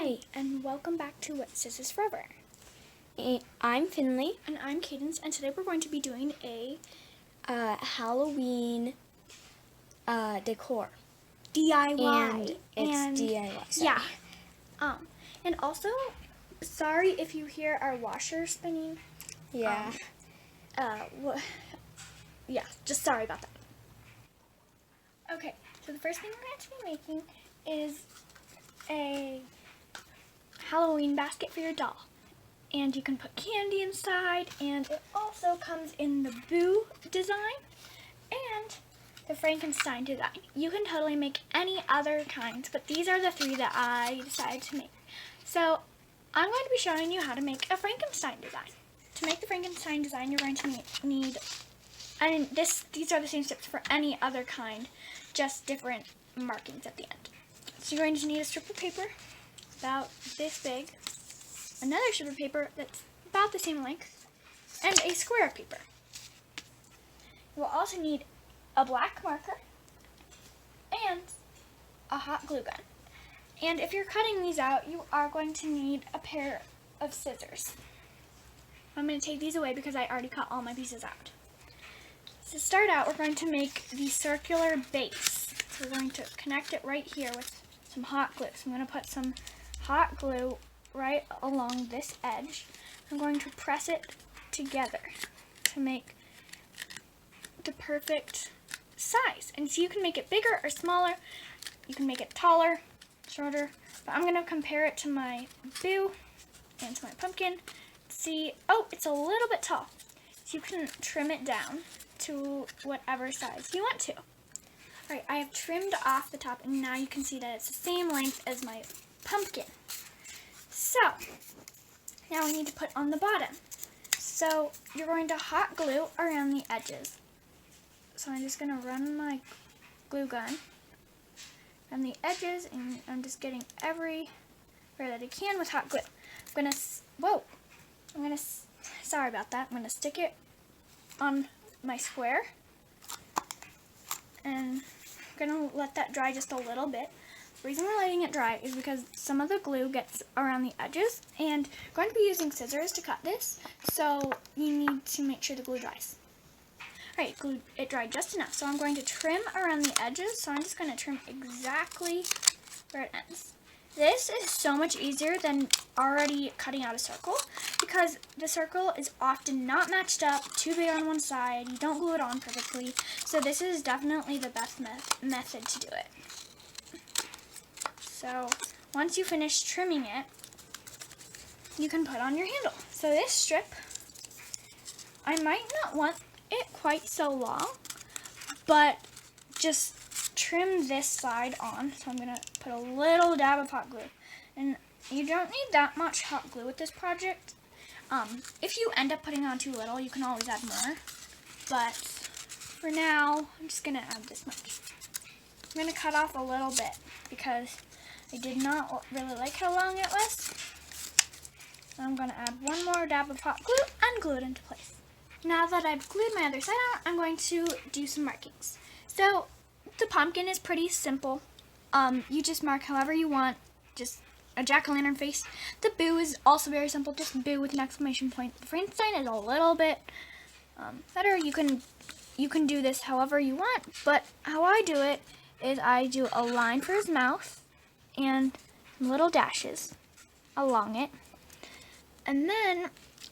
Hi, and welcome back to What Scissors Forever. I'm Finley. And I'm Cadence, and today we're going to be doing a Halloween decor. DIY. And it's DIY. Sorry. Yeah. And also, sorry if you hear our washer spinning. Yeah. Yeah, just sorry about that. Okay, so the first thing we're going to be making is a Halloween basket for your doll. And you can put candy inside, and it also comes in the Boo design and the Frankenstein design. You can totally make any other kinds, but these are the three that I decided to make. So I'm going to be showing you how to make a Frankenstein design. To make the Frankenstein design, you're going to need, and these are the same steps for any other kind, just different markings at the end. So you're going to need a strip of paper about this big, another strip of paper that's about the same length, and a square of paper. You will also need a black marker and a hot glue gun. And if you're cutting these out, you are going to need a pair of scissors. I'm going to take these away because I already cut all my pieces out. To start out, we're going to make the circular base. So we're going to connect it right here with some hot glue. So I'm going to put some hot glue right along this edge. I'm going to press it together to make the perfect size. And so you can make it bigger or smaller. You can make it taller, shorter. But I'm going to compare it to my Boo and to my pumpkin. See, oh, it's a little bit tall. So you can trim it down to whatever size you want to. Alright, I have trimmed off the top, and now you can see that it's the same length as my pumpkin. So, now we need to put on the bottom. So, you're going to hot glue around the edges. So I'm just going to run my glue gun around the edges, and I'm just getting everywhere that I can with hot glue. Sorry about that. I'm going to stick it on my square, and I'm going to let that dry just a little bit. The reason we're letting it dry is because some of the glue gets around the edges, and I'm going to be using scissors to cut this, so you need to make sure the glue dries. Alright, it dried just enough, so I'm going to trim around the edges, so I'm just going to trim exactly where it ends. This is so much easier than already cutting out a circle, because the circle is often not matched up, too big on one side, you don't glue it on perfectly, so this is definitely the best method to do it. So once you finish trimming it, you can put on your handle. So this strip, I might not want it quite so long, but just trim this side on. So I'm going to put a little dab of hot glue. And you don't need that much hot glue with this project. If you end up putting on too little, you can always add more. But for now, I'm just going to add this much. I'm going to cut off a little bit because I did not really like how long it was. So I'm going to add one more dab of hot glue and glue it into place. Now that I've glued my other side on, I'm going to do some markings. So the pumpkin is pretty simple. You just mark however you want, just a jack-o'-lantern face. The Boo is also very simple, just Boo with an exclamation point. The Frankenstein is a little bit better. You can do this however you want, but how I do it is I do a line for his mouth and some little dashes along it. And then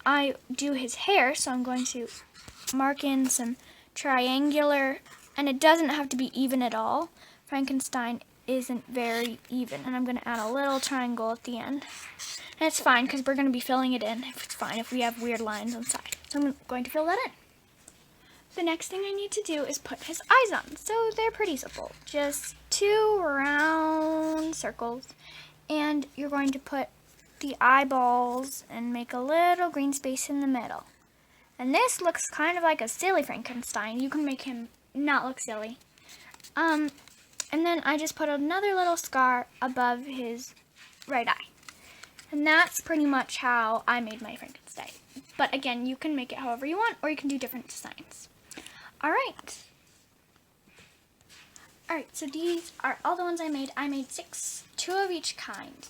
I do his hair, so I'm going to mark in some triangular, and it doesn't have to be even at all. Frankenstein isn't very even, and I'm going to add a little triangle at the end. And it's fine, because we're going to be filling it in. It's fine if we have weird lines inside. So I'm going to fill that in. The next thing I need to do is put his eyes on. So they're pretty simple. Just 2 round circles, and you're going to put the eyeballs and make a little green space in the middle. And this looks kind of like a silly Frankenstein. You can make him not look silly. And then I just put another little scar above his right eye. And that's pretty much how I made my Frankenstein. But again, you can make it however you want, or you can do different designs. Alright, so these are all the ones I made. I made 6, 2 of each kind.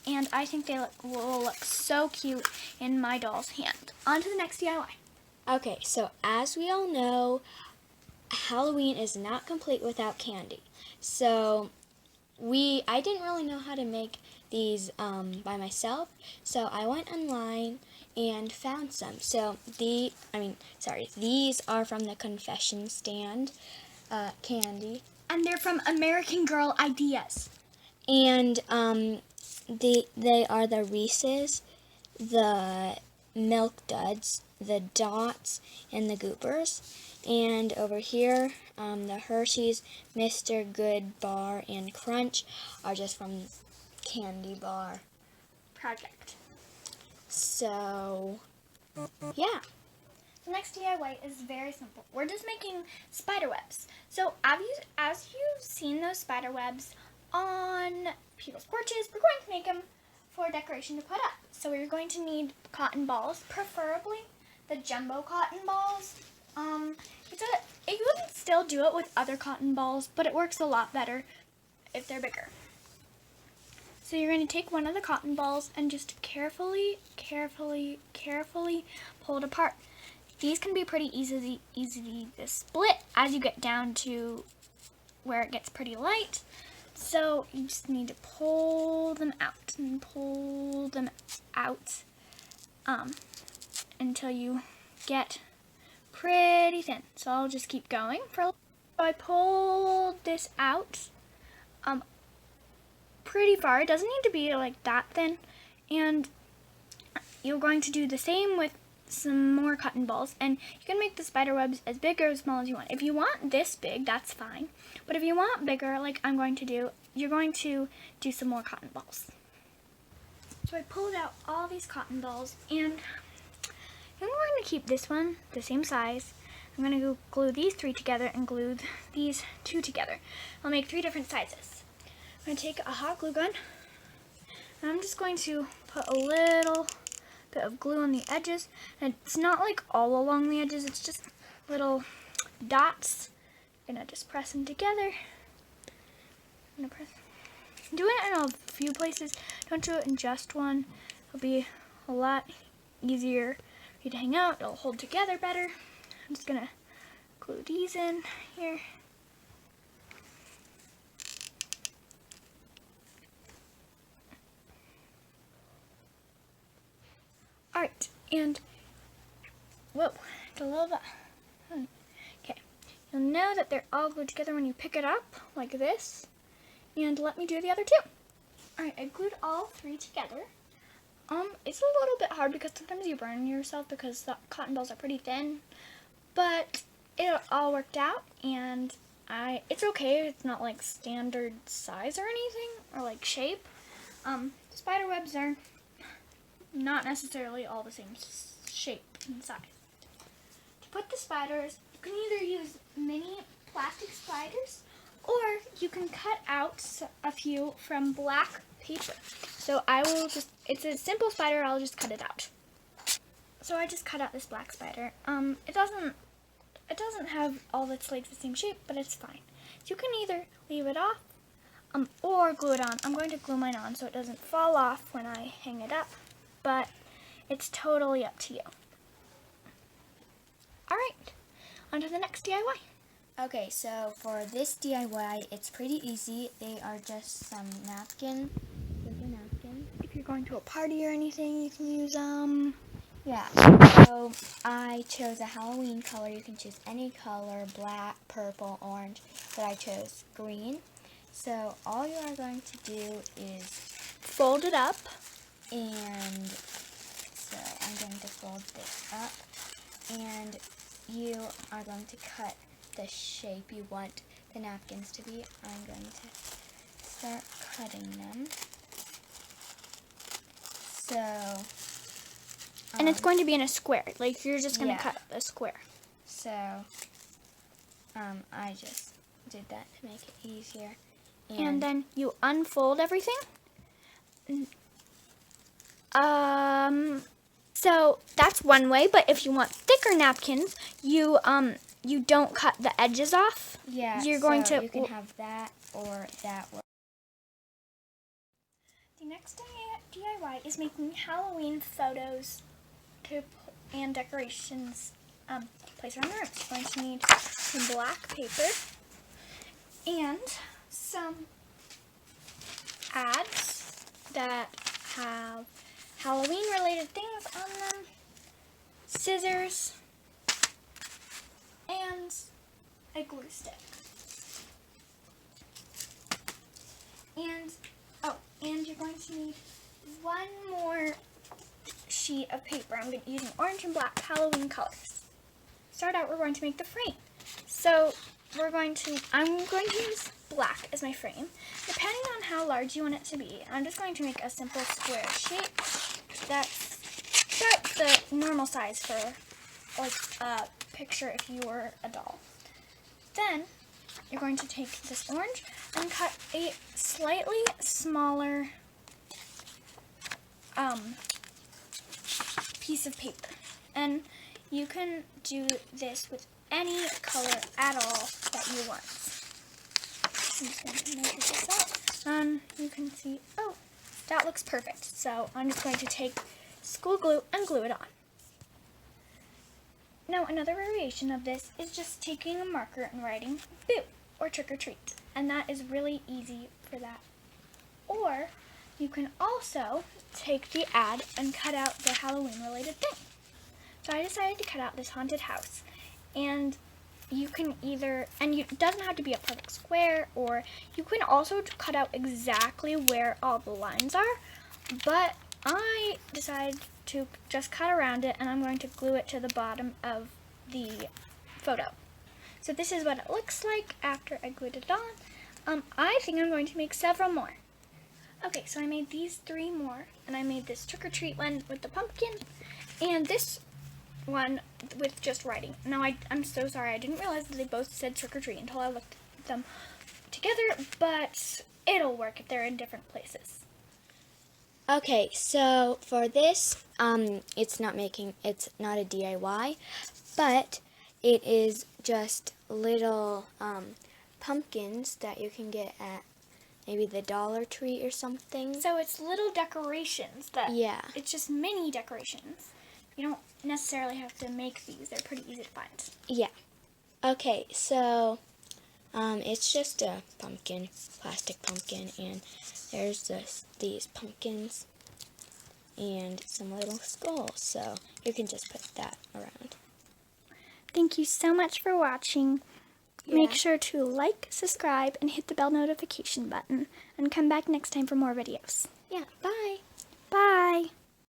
and I think they will look so cute in my doll's hand. On to the next DIY. Okay, so as we all know, Halloween is not complete without candy. So I didn't really know how to make these by myself, so I went online and found some. So these are from the confession stand candy. And they're from American Girl Ideas. And they are the Reese's, the Milk Duds, the Dots, and the Goopers. And over here, the Hershey's, Mr. Good Bar, and Crunch are just from Candy Bar Project. So, yeah. The next DIY is very simple. We're just making spider webs. So as you've seen those spider webs on people's porches, we're going to make them for decoration to put up. So we're going to need cotton balls, preferably the jumbo cotton balls. You would still do it with other cotton balls, but it works a lot better if they're bigger. So you're going to take one of the cotton balls and just carefully pull it apart. These can be pretty easy to split as you get down to where it gets pretty light. So you just need to pull them out and pull them out until you get pretty thin. So I'll just keep going for a little. So I pulled this out pretty far. It doesn't need to be like that thin. And you're going to do the same with some more cotton balls, and you can make the spider webs as big or as small as you want. If you want this big, that's fine. But if you want bigger, like I'm going to do, you're going to do some more cotton balls. So I pulled out all these cotton balls, and I'm going to keep this one the same size. I'm going to glue these 3 together and glue these 2 together. I'll make 3 different sizes. I'm going to take a hot glue gun, and I'm just going to put a little bit of glue on the edges, and it's not like all along the edges, it's just little dots. I'm gonna just press them together. Do it in a few places, don't do it in just one. It'll be a lot easier for you to hang out, it'll hold together better. I'm just gonna glue these in here. Alright, and, whoa, a little bit. Okay, you'll know that they're all glued together when you pick it up, like this. And let me do the other 2. Alright, I glued all 3 together. It's a little bit hard because sometimes you burn yourself because the cotton balls are pretty thin. But it all worked out, and it's okay. It's not like standard size or anything, or like shape. Spider webs are not necessarily all the same shape and size. To put the spiders, you can either use mini plastic spiders, or you can cut out a few from black paper. So it's a simple spider, I'll just cut it out. So I just cut out this black spider. It doesn't have all its legs the same shape, but it's fine. So you can either leave it off, or glue it on. I'm going to glue mine on so it doesn't fall off when I hang it up, but it's totally up to you. Alright, on to the next DIY. Okay, so for this DIY, it's pretty easy. They are just some napkins. If you're going to a party or anything, you can use them. Yeah, so I chose a Halloween color. You can choose any color, black, purple, orange, but I chose green. So all you are going to do is Fold it up. And so I'm going to fold this up, and you are going to cut the shape you want the napkins to be. I'm going to start cutting them. So, And it's going to be in a square. Like you're just going to yeah. cut a square. So, I just did that to make it easier. And then you unfold everything. So that's one way, but if you want thicker napkins, you don't cut the edges off. Yeah, you're going to. You can have that or that one. The next DIY is making Halloween photos and decorations place around the room. So you're going to need some black paper and some ads that have Halloween related things on them, scissors, and a glue stick. And you're going to need one more sheet of paper. I'm using orange and black Halloween colors. Start out, we're going to make the frame. So I'm going to use black as my frame. Depending on how large you want it to be, I'm just going to make a simple square shape that's about the normal size for like a picture if you were a doll. Then you're going to take this orange and cut a slightly smaller piece of paper. And you can do this with any color at all that you want. I'm just going to measure this out. And you can see, oh, that looks perfect. So I'm just going to take school glue and glue it on. Now another variation of this is just taking a marker and writing boo or trick or treat. And that is really easy for that. Or you can also take the ad and cut out the Halloween related thing. So I decided to cut out this haunted house. And you can it doesn't have to be a perfect square, or you can also cut out exactly where all the lines are. But I decided to just cut around it, and I'm going to glue it to the bottom of the photo. So this is what it looks like after I glued it on. I think I'm going to make several more. Okay, so I made these 3 more, and I made this trick-or-treat one with the pumpkin, and this one with just writing. Now, I'm so sorry, I didn't realize that they both said trick-or-treat until I looked at them together, but it'll work if they're in different places. Okay, so for this, it's not a DIY, but it is just little pumpkins that you can get at maybe the Dollar Tree or something. So it's little decorations Yeah. It's just mini decorations. You don't necessarily have to make these. They're pretty easy to find. Yeah. Okay, so it's just a pumpkin, plastic pumpkin, and there's these pumpkins and some little skulls, so you can just put that around. Thank you so much for watching. Yeah. Make sure to like, subscribe, and hit the bell notification button, and come back next time for more videos. Yeah, bye.